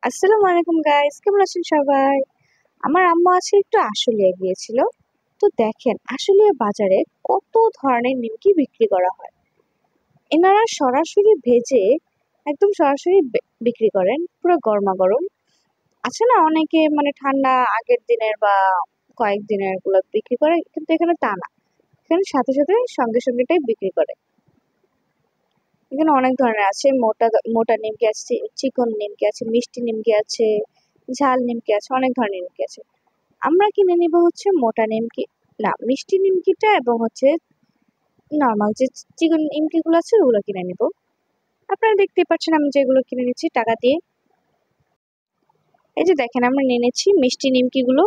আসসালামু আলাইকুম গাইস, কেমন আছেন সবাই? আমার আম্মু আজকে একটু আশুলিয়া গিয়েছিল। তো দেখেন আশুলিয়া বাজারে কত ধরনের নিমকি বিক্রি করা হয়। এনারা সরাসরি ভেজে একদম সরাসরি বিক্রি করেন, পুরো গরমা গরম। আছে না অনেকে মানে ঠান্ডা আগের দিনের বা কয়েকদিনের গুলো বিক্রি করে, কিন্তু এখানে তা না। এখানে সাথে সাথে সঙ্গে সঙ্গেটাই বিক্রি করে। এখানে অনেক ধরনের আছে, মোটা মোটা নিমকি আছে, চিকন নিমকি আছে, মিষ্টি নিমকি আছে, ঝাল নিমকি আছে, অনেক ধরনের নিমকি আছে। আমরা কিনে নিব হচ্ছে মোটা নিমকি, না মিষ্টি নিমকিটা, এবং হচ্ছে নর্মাল যে চিকন নিমকি গুলো আছে ওগুলো কিনে নিব। আপনারা দেখতেই পাচ্ছেন আমি যেগুলো কিনে নিচ্ছি টাকা দিয়ে। এই যে দেখেন আমরা নিয়ে নিচ্ছি মিষ্টি নিমকি গুলো,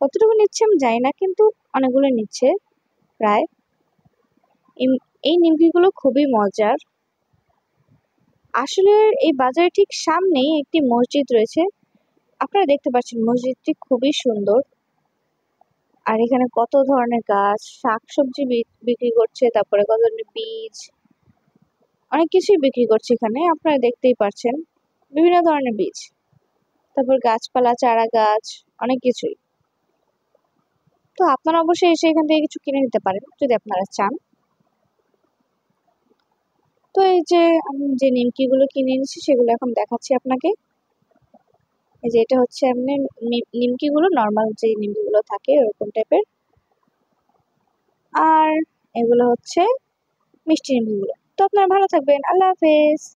কতটুকু নিচ্ছে আমি জানি না, কিন্তু অনেকগুলো নিচ্ছে প্রায়। এই নিমকি গুলো খুবই মজার। আসলে এই বাজারের ঠিক সামনেই একটি মসজিদ রয়েছে। আপনারা দেখতে পাচ্ছেন মসজিদটি খুবই সুন্দর। আর এখানে কত ধরনের গাছ, শাকসবজি বিক্রি করছে, তারপরে কত ধরনের বীজ, অনেক কিছুই বিক্রি করছে এখানে। আপনারা দেখতেই পাচ্ছেন বিভিন্ন ধরনের বীজ, তারপর গাছপালা, চারা গাছ, অনেক কিছুই। তো আপনারা অবশ্যই এসে এখান থেকে কিছু কিনে নিতে পারেন যদি আপনারা চান। তো এই যে আমি যে নিমকি গুলো কিনে এনেছি সেগুলো এখন দেখাচ্ছি আপনাকে। এই যে এটা হচ্ছে এমনি নিমকি গুলো, নর্মাল যে নিমকি গুলো থাকে ওরকম টাইপের। আর এগুলো হচ্ছে মিষ্টি নিমকি গুলো। তো আপনারা ভালো থাকবেন, আল্লাহ হাফেজ।